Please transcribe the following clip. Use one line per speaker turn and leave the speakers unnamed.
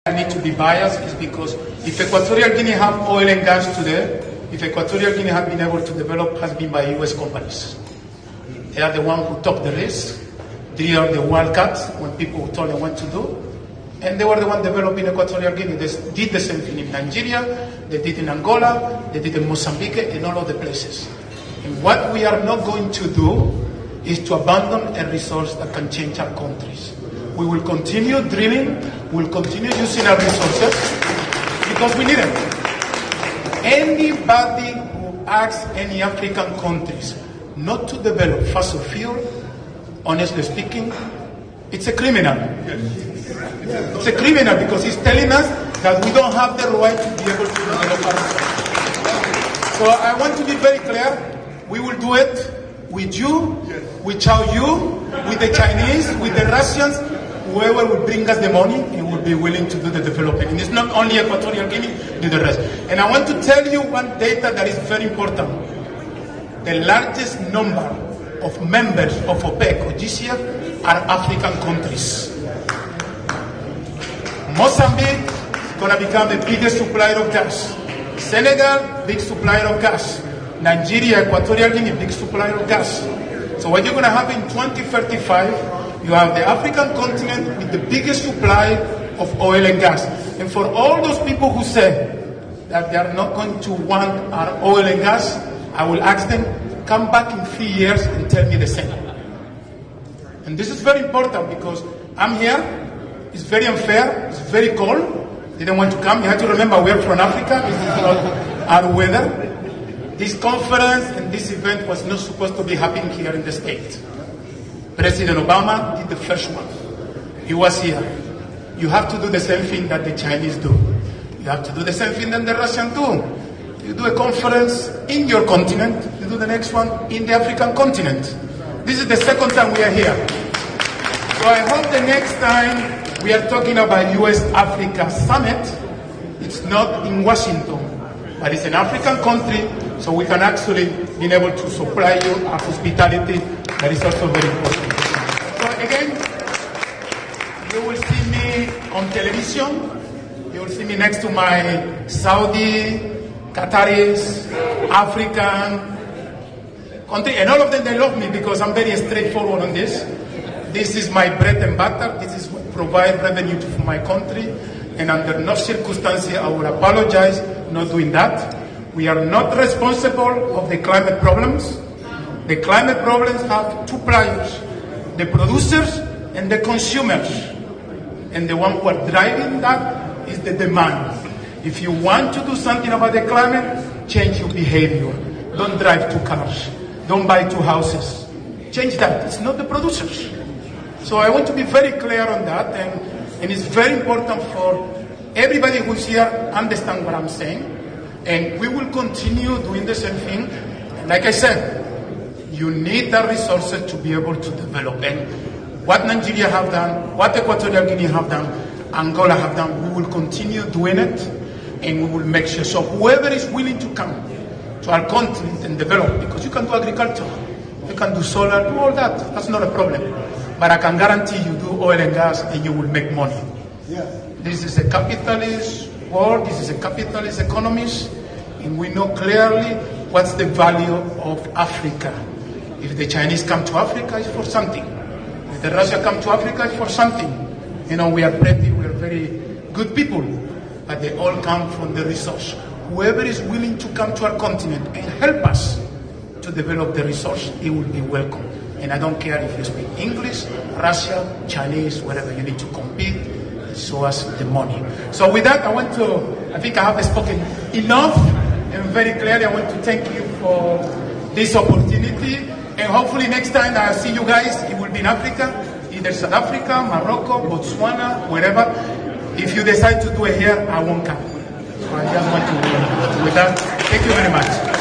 I need to be biased is because if Equatorial Guinea have oil and gas today, if Equatorial Guinea has been able to develop, has been by US companies. They are the ones who took the risk. They are the wildcats when people told them what to do. And they were the ones developing Equatorial Guinea. They did the same thing in Nigeria, they did in Angola, they did in Mozambique, and all of the places. And what we are not going to do is to abandon a resource that can change our countries. We will continue drilling, we'll continue using our resources because we need them. Anybody who asks any African countries not to develop fossil fuel, honestly speaking, it's a criminal. It's a criminal because he's telling us that we don't have the right to be able to develop our resources. So I want to be very clear, we will do it with you, with you, with the Chinese, with the Russians. Whoever will bring us the money, he will be willing to do the development. And it's not only Equatorial Guinea, do the rest. And I want to tell you one data that is very important. The largest number of members of OPEC or GCF are African countries. Mozambique is going to become the biggest supplier of gas. Senegal, big supplier of gas. Nigeria, Equatorial Guinea, big supplier of gas. So what you're going to have in 2035, you have the African continent with the biggest supply of oil and gas. And for all those people who say that they are not going to want our oil and gas, I will ask them, come back in 3 years and tell me the same. And this is very important because I'm here, it's very unfair, it's very cold, they don't want to come. You have to remember we're from Africa, this is not our weather. This conference and this event was not supposed to be happening here in the States. President Obama did the first one. He was here. You have to do the same thing that the Chinese do. You have to do the same thing that the Russians do. You do a conference in your continent, you do the next one in the African continent. This is the second time we are here. So I hope the next time we are talking about US-Africa summit, it's not in Washington, but it's an African country, so we can actually be able to supply you our hospitality. That is also very important. So again, you will see me on television. You will see me next to my Saudi, Qataris, African country, and all of them, they love me because I'm very straightforward on this. This is my bread and butter. This is what provides revenue for my country, and under no circumstances I will apologize not doing that. We are not responsible of the climate problems. The climate problems have two players, the producers and the consumers. And the one who are driving that is the demand. If you want to do something about the climate, change your behavior. Don't drive 2 cars. Don't buy 2 houses. Change that. It's not the producers. So I want to be very clear on that. And it's very important for everybody who's here understand what I'm saying. And we will continue doing the same thing. Like I said, you need the resources to be able to develop. And what Nigeria have done, what Equatorial Guinea have done, Angola have done, we will continue doing it, and we will make sure. So whoever is willing to come to our continent and develop, because you can do agriculture, you can do solar, do all that. That's not a problem. But I can guarantee you do oil and gas and you will make money. Yeah. This is a capitalist world, this is a capitalist economy, and we know clearly what's the value of Africa. If the Chinese come to Africa, it's for something. If the Russia come to Africa, it's for something. You know, we are very good people, but they all come from the resource. Whoever is willing to come to our continent and help us to develop the resource, he will be welcome. And I don't care if you speak English, Russian, Chinese, whatever, you need to compete, show us the money. So with that, I think I have spoken enough, and very clearly I want to thank you for this opportunity. And hopefully next time I see you guys, it will be in Africa, either South Africa, Morocco, Botswana, wherever. If you decide to do it here, I won't come. So I just want to, with that, thank you very much.